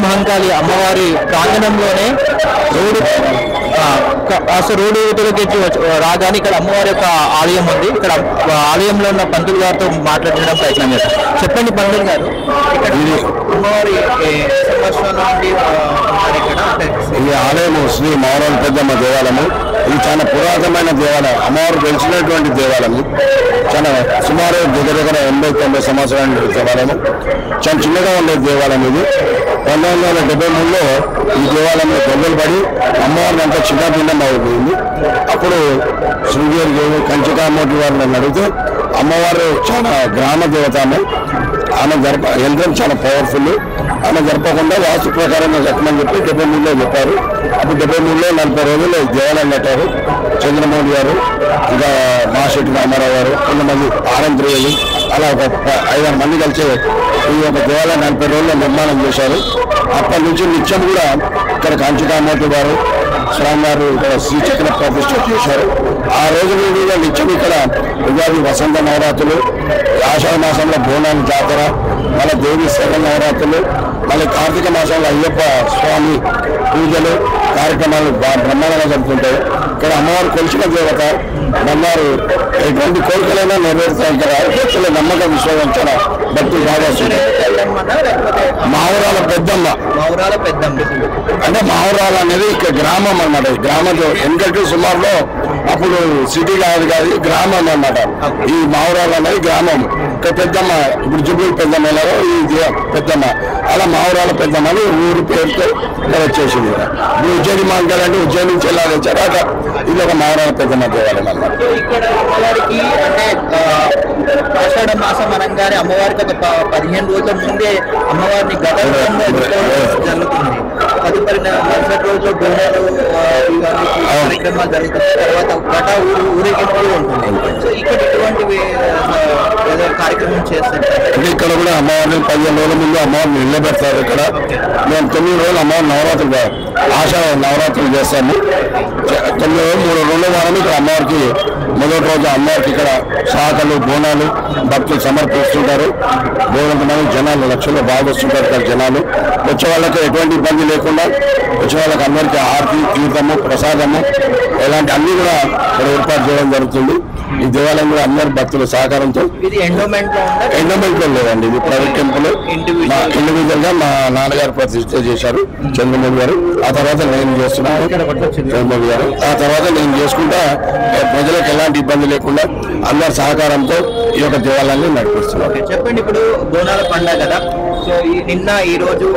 మహంకాళి అమ్మవారి ప్రాంగణంలోనే రోడ్డు యువతలకి రాగానే ఇక్కడ అమ్మవారి యొక్క ఆలయం ఉంది. ఇక్కడ ఆలయంలో ఉన్న పంతులు గారితో మాట్లాడడం ప్రయత్నం చేస్తాం. చెప్పండి పంతులు గారు, ఇక్కడ అమ్మవారి ఈ ఆలయము శ్రీ మౌరాల పెద్దమ్మ దేవాలయము. ఇది చాలా పురాతనమైన దేవాలయం, అమ్మవారు తెలిసినటువంటి దేవాలయం. చాలా సుమారు దగ్గర 80-90 సంవత్సరాల దేవాలయం. చాలా చిన్నగా ఉండే దేవాలయం ఇది. 1973లో ఈ దేవాలయంలో దొంగలు పడి అమ్మవారిని అంతా చిన్న భిన్నం అయిపోయింది. అప్పుడు శృంగేరి దేవి కంచికామూర్తి వారిని అడిగితే అమ్మవారు చాలా గ్రామ దేవత. ఆమె యంత్రం చాలా పవర్ఫుల్. ఆమె జరపకుండా వాస్తు ప్రకారంగా చెప్పమని చెప్పి 73లో చెప్పారు. అప్పుడు 73లో 40 రోజులు దేవాలయం కట్టారు. చంద్రమౌళి గారు, ఇంకా మాశెట్టి రామారావు గారు, కొంతమంది ఆనంద్రేయులు, అలా ఒక 5-6 మంది కలిసి ఈ యొక్క దేవాలయం 40 రోజుల్లో నిర్మాణం చేశారు. అప్పటి నుంచి నిత్యం కూడా ఇక్కడ కాంచికామూర్తి గారు, స్వామివారు ఇక్కడ శ్రీచక్ర ప్రతిష్ఠ చేశారు. ఆ రోజు కూడా నిత్యం ఇక్కడ ఉగాది వసంత నవరాత్రులు, ఆషాఢ మాసంలో బోనాలు జాతర, మళ్ళీ దేవి శరణ నవరాత్రులు, మళ్ళీ కార్తీక మాసంలో అయ్యప్ప స్వామి పూజలు కార్యక్రమాలు బ్రహ్మాండంగా జరుగుతుంటాయి. ఇక్కడ అమ్మవారు కొలిచిన దేవత. బంగారు ఎటువంటి కోరికలైనా నెరవేరుతాయి. ఇక్కడ భక్తుల నమ్మకం విశ్వాసం చాలా భక్తులు బాగా వస్తుంది. మావురాల పెద్దమ్మ అంటే మావురాల అనేది ఇక్కడ గ్రామం అన్నమాట. గ్రామంలో ఎందుకంటే సుమారులో అప్పుడు సిటీ కాదు గ్రామం అన్నమాట. ఈ మావురాల అనేది గ్రామం. ఇక్కడ పెద్దమ్మ, ఇప్పుడు జుబుల్ పెద్దమ్మ ఈ పెద్దమ్మ, అలా మావురాల పెద్దమ్మ అని ఊరి పేరుతో ఇక్కడ వచ్చేసింది. ఇప్పుడు ఉజ్జయిని మహంకాళి అంటే ఉజ్జయిని నుంచి ఎలా తెచ్చారు అక్కడ ఇది ఒక మావురాల పెద్దమ్మ దేవాలయం అన్నమాట. ఇక్కడ అమ్మవారికి అంటే ఆషాఢ మాసం అనగానే అమ్మవారికి ఒక 15 రోజుల ముందే అమ్మవారిని జరుగుతుంది. తదుపరి మరుసటి రోజు బోనాలు కార్యక్రమాలు జరుగుతాయి. తర్వాత గట ఊరేగింపులు ఉంటుంది. సో ఇక్కడ ఇటువంటి కార్యక్రమం చేస్తారు. ఇక్కడ కూడా అమ్మవారిని 15 రోజుల ముందు అమ్మవారిని నిలబెడతారు. ఇక్కడ మేము 9 రోజులు అమ్మవారి నవరాత్రులు ఆషాఢ నవరాత్రులు చేస్తాము. 9 రోజులు 3 రోజుల వారం ఇక్కడ అమ్మవారికి మొదటి రోజు అమ్మవారికి ఇక్కడ శాఖలు బోనాలు భక్తులు సమర్పిస్తుంటారు. బోనంతమంది జనాలు లక్షల్లో బాగా వస్తుంటారు. ఇక్కడ జనాలు వచ్చే వాళ్ళకి ఎటువంటి ఇబ్బంది లేకుండా వచ్చే వాళ్ళకి అందరికీ ఆరతి, తీర్థము, ప్రసాదము ఇలాంటి అన్ని కూడా ఇక్కడ ఏర్పాటు చేయడం జరుగుతుంది. ఈ దేవాలయం కూడా అందరి భక్తుల సహకారంతో. ఎండోమెంట్ లో లేదండి, ఇది ప్రైవేట్ టెంపుల్. ఇండివిజువల్ గా మా నాన్నగారు ప్రతిష్ఠ చేశారు చంద్రమౌళి గారు. ఆ తర్వాత నేను చేస్తున్నాను చంద్రమౌళి గారు. ఆ తర్వాత నేను చేసుకుంటా ప్రజలకు ఎలాంటి ఇబ్బంది లేకుండా అందరి సహకారంతో ఈ యొక్క దేవాలయాన్ని నడిపిస్తున్నాం. చెప్పండి, ఇప్పుడు బోనాల పండుగ కదా, సో నిన్న ఈ రోజు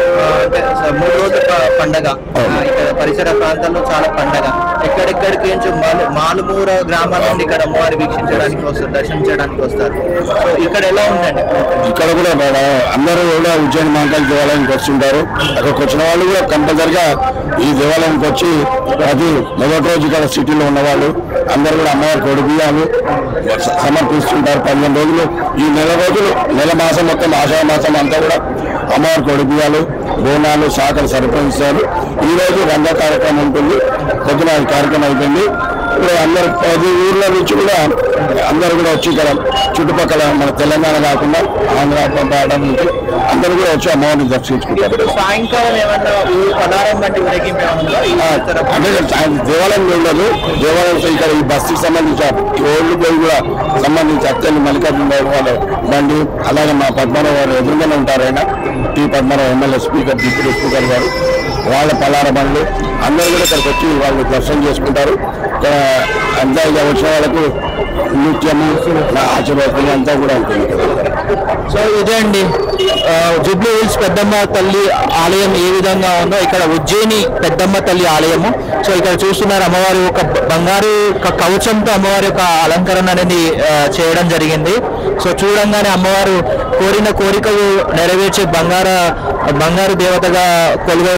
3 రోజుల పండగ. ఇక్కడ పరిసర ప్రాంతాల్లో చాలా పండగ. ఎక్కడెక్కడికి మాలుమూర గ్రామాల నుండి ఇక్కడ అమ్మవారి వీక్షించడానికి వస్తారు, దర్శించడానికి వస్తారు. సో ఇక్కడ ఎలా ఉందండి? ఇక్కడ కూడా అందరూ కూడా ఉజ్జయిని మహంకాళి దేవాలయానికి వస్తుంటారు. అక్కడికి వచ్చిన వాళ్ళు కూడా కంపల్సరిగా ఈ దేవాలయానికి వచ్చి అది మొదటి రోజు ఇక్కడ సిటీలో ఉన్నవాళ్ళు అందరూ కూడా అమ్మవారికి ఒడిబియ్యాలు సమర్పిస్తుంటారు. 15 రోజులు ఈ నెల రోజులు, నెల మాసం మొత్తం ఆషాఢ మాసం అంతా కూడా అమ్మవారికి ఒడిబియ్యాలు, బోనాలు, శాఖలు సమర్పిస్తారు. ఈ రోజు రంగ కార్యక్రమం ఉంటుంది. పొద్దున కార్యక్రమం అయిపోయింది. ఇప్పుడు అందరు 10 ఊర్ల నుంచి కూడా అందరూ కూడా వచ్చి ఇక్కడ చుట్టుపక్కల మన తెలంగాణ కాకుండా ఆంధ్ర పాడడం నుంచి అందరూ కూడా వచ్చి అమ్మవారిని దర్శించుకుంటారు. సాయంకాలం అంటే దేవాలయం ఉండదు. దేవాలయం ఇక్కడ ఈ బస్సుకి సంబంధించి ఓల్డ్ పోయి కూడా సంబంధించి అత్యంత మల్లికార్జున వాళ్ళ బండి, అలాగే మా పద్మారావు గారు ఎదురుగానే ఉంటారు. ఆయన T Padmarao MLA speaker, deputy speaker గారు, వాళ్ళ పలార బండ్లు అందరూ కూడా ఇక్కడికి వచ్చి వాళ్ళు దర్శనం చేసుకుంటారు. ఇక్కడ అంతా ఇక వచ్చిన వాళ్ళకు నృత్యము, ఆశీర్వాదం అంతా కూడా ఉంటుంది. సో ఇదే అండి జూబ్లీ హిల్స్ పెద్దమ్మ తల్లి ఆలయం ఏ విధంగా ఉందో ఇక్కడ ఉజ్జయిని పెద్దమ్మ తల్లి ఆలయము. సో ఇక్కడ చూస్తున్నారు అమ్మవారి ఒక బంగారు కవచంతో అమ్మవారి యొక్క అలంకరణ అనేది చేయడం జరిగింది. సో చూడంగానే అమ్మవారు కోరిన కోరికలు నెరవేర్చే బంగారు దేవతగా కొలువై